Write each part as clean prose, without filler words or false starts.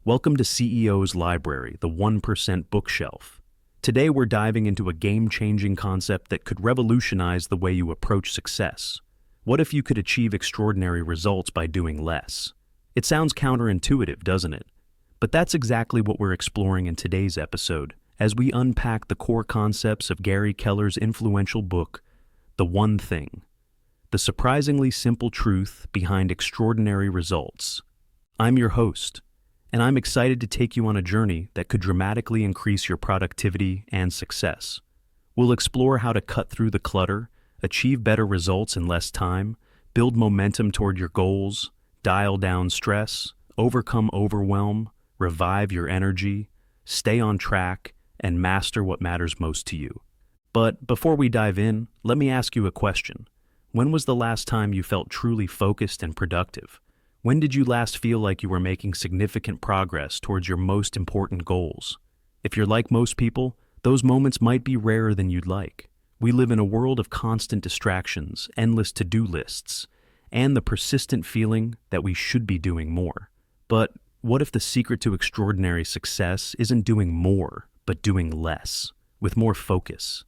Welcome to CEO's Library, the 1% bookshelf. Today we're diving into a game-changing concept that could revolutionize the way you approach success. What if you could achieve extraordinary results by doing less? It sounds counterintuitive, doesn't it? But that's exactly what we're exploring in today's episode, as we unpack the core concepts of Gary Keller's influential book, The One Thing. The surprisingly simple truth behind extraordinary results. I'm your host, and I'm excited to take you on a journey that could dramatically increase your productivity and success. We'll explore how to cut through the clutter, achieve better results in less time, build momentum toward your goals, dial down stress, overcome overwhelm, revive your energy, stay on track, and master what matters most to you. But before we dive in, let me ask you a question. When was the last time you felt truly focused and productive? When did you last feel like you were making significant progress towards your most important goals? If you're like most people, those moments might be rarer than you'd like. We live in a world of constant distractions, endless to-do lists, and the persistent feeling that we should be doing more. But what if the secret to extraordinary success isn't doing more, but doing less, with more focus?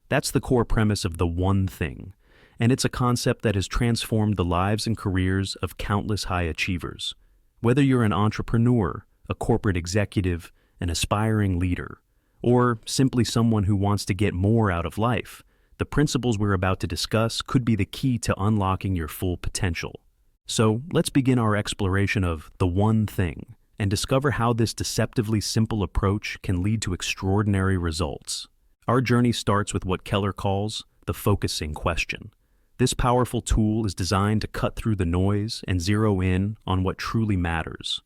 That's the core premise of The One Thing, and it's a concept that has transformed the lives and careers of countless high achievers. Whether you're an entrepreneur, a corporate executive, an aspiring leader, or simply someone who wants to get more out of life, the principles we're about to discuss could be the key to unlocking your full potential. So let's begin our exploration of The One Thing and discover how this deceptively simple approach can lead to extraordinary results. Our journey starts with what Keller calls the focusing question. This powerful tool is designed to cut through the noise and zero in on what truly matters.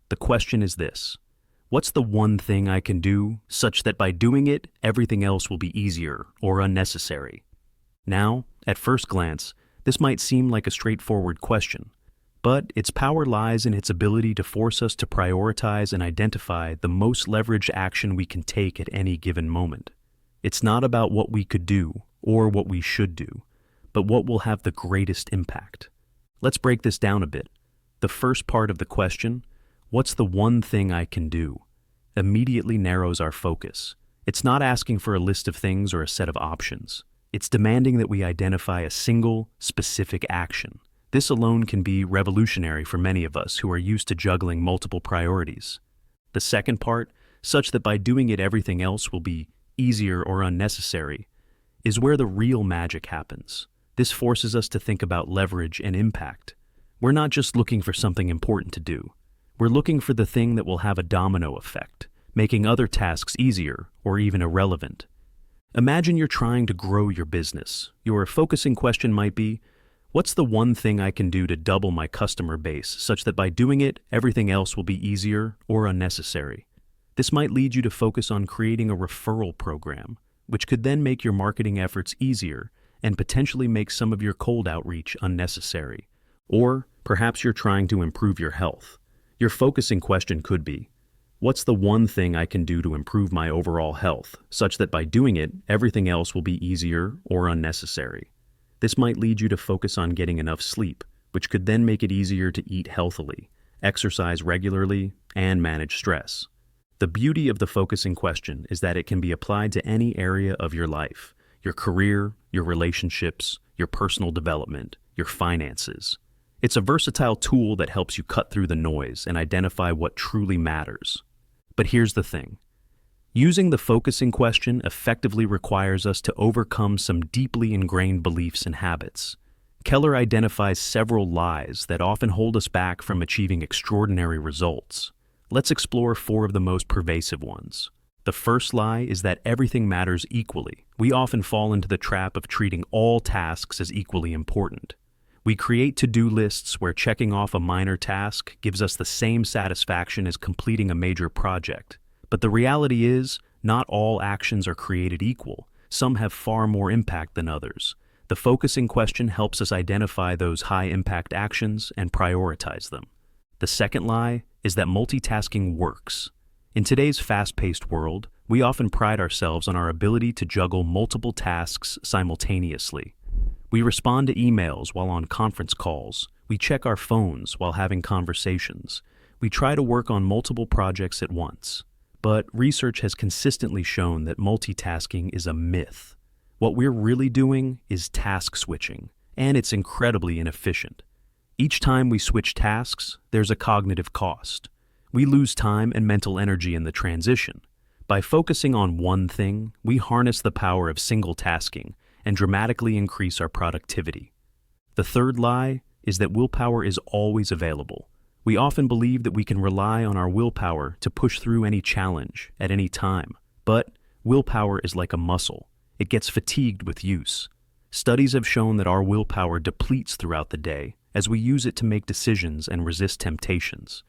The question is this: what's the one thing I can do such that by doing it, everything else will be easier or unnecessary? Now, at first glance, this might seem like a straightforward question, but its power lies in its ability to force us to prioritize and identify the most leveraged action we can take at any given moment. It's not about what we could do or what we should do, but what will have the greatest impact. Let's break this down a bit. The first part of the question, what's the one thing I can do, immediately narrows our focus. It's not asking for a list of things or a set of options. It's demanding that we identify a single, specific action. This alone can be revolutionary for many of us who are used to juggling multiple priorities. The second part, such that by doing it everything else will be easier or unnecessary, is where the real magic happens. This forces us to think about leverage and impact. We're not just looking for something important to do. We're looking for the thing that will have a domino effect, making other tasks easier or even irrelevant. Imagine you're trying to grow your business. Your focusing question might be, what's the one thing I can do to double my customer base such that by doing it, everything else will be easier or unnecessary? This might lead you to focus on creating a referral program, which could then make your marketing efforts easier and potentially make some of your cold outreach unnecessary. Or perhaps you're trying to improve your health. Your focusing question could be, what's the one thing I can do to improve my overall health, such that by doing it, everything else will be easier or unnecessary? This might lead you to focus on getting enough sleep, which could then make it easier to eat healthily, exercise regularly, and manage stress. The beauty of the focusing question is that it can be applied to any area of your life: your career, your relationships, your personal development, your finances. It's a versatile tool that helps you cut through the noise and identify what truly matters. But here's the thing. Using the focusing question effectively requires us to overcome some deeply ingrained beliefs and habits. Keller identifies several lies that often hold us back from achieving extraordinary results. Let's explore 4 of the most pervasive ones. The first lie is that everything matters equally. We often fall into the trap of treating all tasks as equally important. We create to-do lists where checking off a minor task gives us the same satisfaction as completing a major project. But the reality is, not all actions are created equal. Some have far more impact than others. The focusing question helps us identify those high-impact actions and prioritize them. The second lie is that multitasking works. In today's fast-paced world, we often pride ourselves on our ability to juggle multiple tasks simultaneously. We respond to emails while on conference calls. We check our phones while having conversations. We try to work on multiple projects at once, but research has consistently shown that multitasking is a myth. What we're really doing is task switching, and it's incredibly inefficient. Each time we switch tasks, there's a cognitive cost. We lose time and mental energy in the transition. By focusing on one thing, we harness the power of single tasking and dramatically increase our productivity. The third lie is that willpower is always available. We often believe that we can rely on our willpower to push through any challenge at any time. But willpower is like a muscle. It gets fatigued with use. Studies have shown that our willpower depletes throughout the day as we use it to make decisions and resist temptations.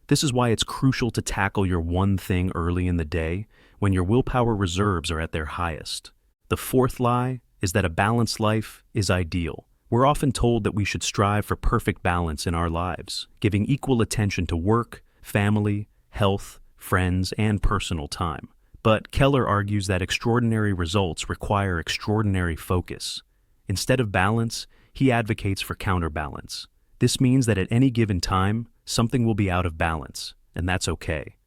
This is why it's crucial to tackle your one thing early in the day when your willpower reserves are at their highest. The fourth lie is that a balanced life is ideal. We're often told that we should strive for perfect balance in our lives, giving equal attention to work, family, health, friends, and personal time. But Keller argues that extraordinary results require extraordinary focus. Instead of balance, he advocates for counterbalance. This means that at any given time, something will be out of balance, and that's okay.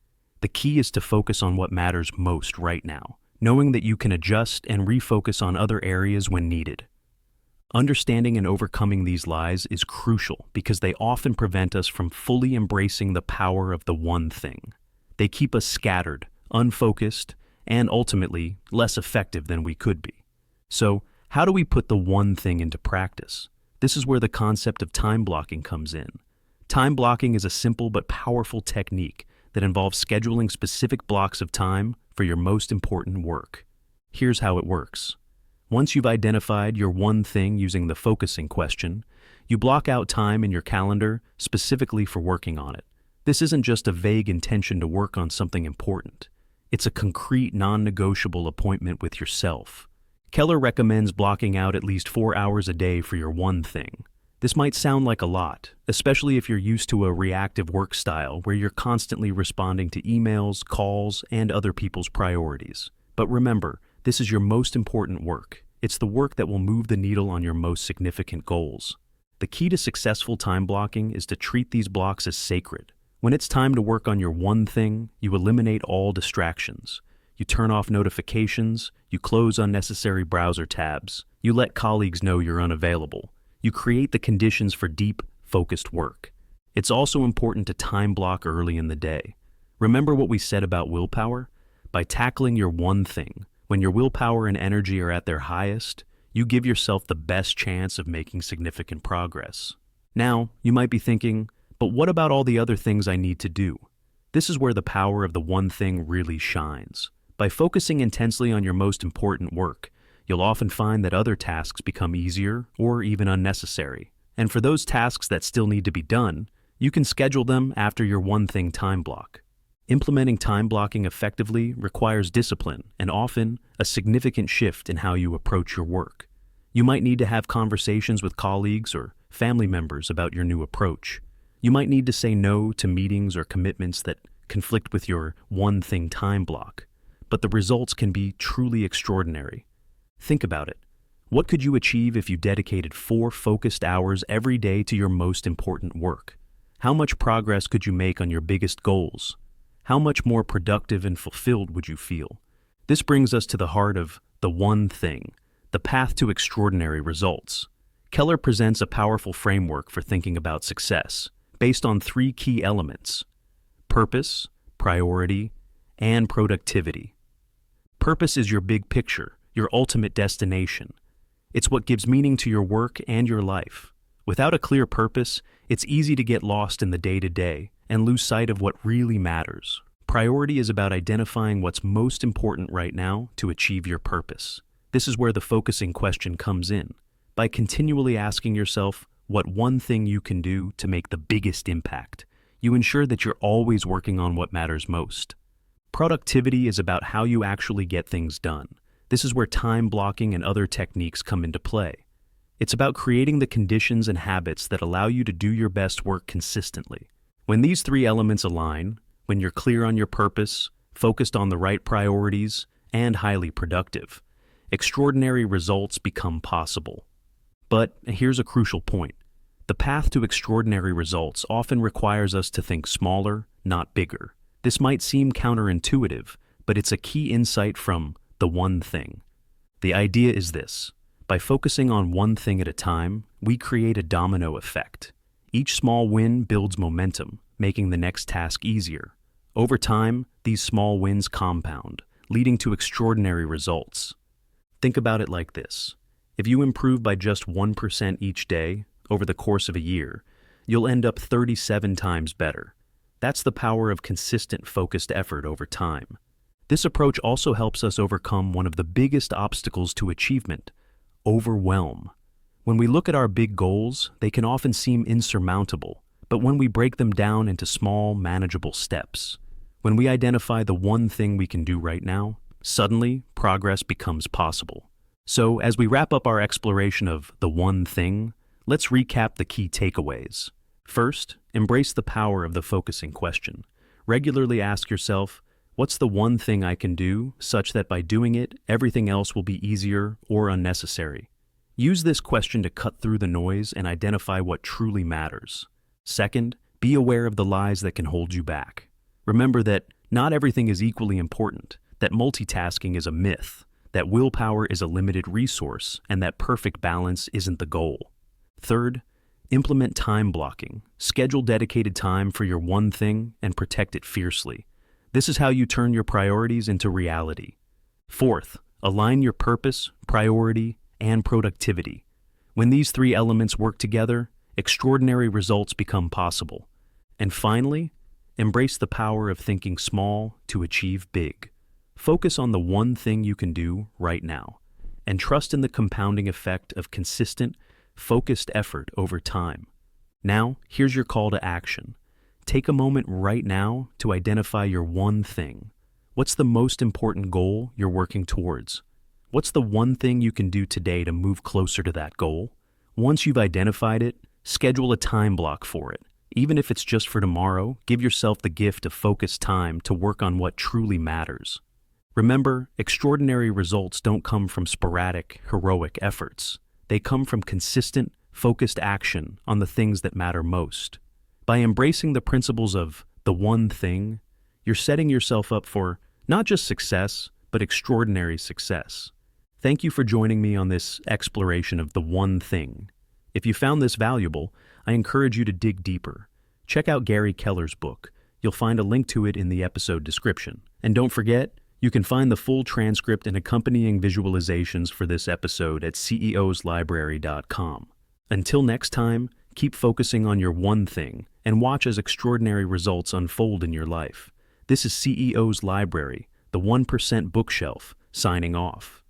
The key is to focus on what matters most right now, knowing that you can adjust and refocus on other areas when needed. Understanding and overcoming these lies is crucial because they often prevent us from fully embracing the power of the one thing. They keep us scattered, unfocused, and ultimately less effective than we could be. So, how do we put the one thing into practice? This is where the concept of time blocking comes in. Time blocking is a simple but powerful technique that involves scheduling specific blocks of time for your most important work. Here's how it works. Once you've identified your one thing using the focusing question, you block out time in your calendar specifically for working on it. This isn't just a vague intention to work on something important. It's a concrete, non-negotiable appointment with yourself. Keller recommends blocking out at least 4 hours a day for your one thing. This might sound like a lot, especially if you're used to a reactive work style where you're constantly responding to emails, calls, and other people's priorities. But remember, this is your most important work. It's the work that will move the needle on your most significant goals. The key to successful time blocking is to treat these blocks as sacred. When it's time to work on your one thing, you eliminate all distractions. You turn off notifications, you close unnecessary browser tabs, you let colleagues know you're unavailable. You create the conditions for deep, focused work. It's also important to time block early in the day. Remember what we said about willpower? By tackling your one thing, when your willpower and energy are at their highest, you give yourself the best chance of making significant progress. Now, you might be thinking, but what about all the other things I need to do? This is where the power of the one thing really shines. By focusing intensely on your most important work, you'll often find that other tasks become easier or even unnecessary. And for those tasks that still need to be done, you can schedule them after your one thing time block. Implementing time blocking effectively requires discipline and often a significant shift in how you approach your work. You might need to have conversations with colleagues or family members about your new approach. You might need to say no to meetings or commitments that conflict with your one thing time block. But the results can be truly extraordinary. Think about it. What could you achieve if you dedicated 4 focused hours every day to your most important work? How much progress could you make on your biggest goals? How much more productive and fulfilled would you feel? This brings us to the heart of the one thing, the path to extraordinary results. Keller presents a powerful framework for thinking about success, based on 3 key elements: purpose, priority, and productivity. Purpose is your big picture, your ultimate destination. It's what gives meaning to your work and your life. Without a clear purpose, it's easy to get lost in the day-to-day and lose sight of what really matters. Priority is about identifying what's most important right now to achieve your purpose. This is where the focusing question comes in. By continually asking yourself what one thing you can do to make the biggest impact, you ensure that you're always working on what matters most. Productivity is about how you actually get things done. This is where time blocking and other techniques come into play. It's about creating the conditions and habits that allow you to do your best work consistently. When these 3 elements align, when you're clear on your purpose, focused on the right priorities, and highly productive, extraordinary results become possible. But here's a crucial point. The path to extraordinary results often requires us to think smaller, not bigger. This might seem counterintuitive, but it's a key insight from the one thing. The idea is this: by focusing on one thing at a time, we create a domino effect. Each small win builds momentum, making the next task easier. Over time, these small wins compound, leading to extraordinary results. Think about it like this: if you improve by just 1% each day over the course of a year, you'll end up 37 times better. That's the power of consistent, focused effort over time. This approach also helps us overcome one of the biggest obstacles to achievement: overwhelm. When we look at our big goals, they can often seem insurmountable, but when we break them down into small, manageable steps, when we identify the one thing we can do right now, suddenly progress becomes possible. So, as we wrap up our exploration of the one thing, let's recap the key takeaways. First, embrace the power of the focusing question. Regularly ask yourself, what's the one thing I can do, such that by doing it, everything else will be easier or unnecessary? Use this question to cut through the noise and identify what truly matters. Second, be aware of the lies that can hold you back. Remember that not everything is equally important, that multitasking is a myth, that willpower is a limited resource, and that perfect balance isn't the goal. Third, implement time blocking. Schedule dedicated time for your one thing and protect it fiercely. This is how you turn your priorities into reality. Fourth, align your purpose, priority, and productivity. When these three elements work together, extraordinary results become possible. And finally, embrace the power of thinking small to achieve big. Focus on the one thing you can do right now, and trust in the compounding effect of consistent, focused effort over time. Now, here's your call to action. Take a moment right now to identify your one thing. What's the most important goal you're working towards? What's the one thing you can do today to move closer to that goal? Once you've identified it, schedule a time block for it. Even if it's just for tomorrow, give yourself the gift of focused time to work on what truly matters. Remember, extraordinary results don't come from sporadic, heroic efforts. They come from consistent, focused action on the things that matter most. By embracing the principles of the one thing, you're setting yourself up for not just success, but extraordinary success. Thank you for joining me on this exploration of the one thing. If you found this valuable, I encourage you to dig deeper. Check out Gary Keller's book. You'll find a link to it in the episode description. And don't forget, you can find the full transcript and accompanying visualizations for this episode at ceoslibrary.com. Until next time, keep focusing on your one thing and watch as extraordinary results unfold in your life. This is CEO's Library, the 1% bookshelf, signing off.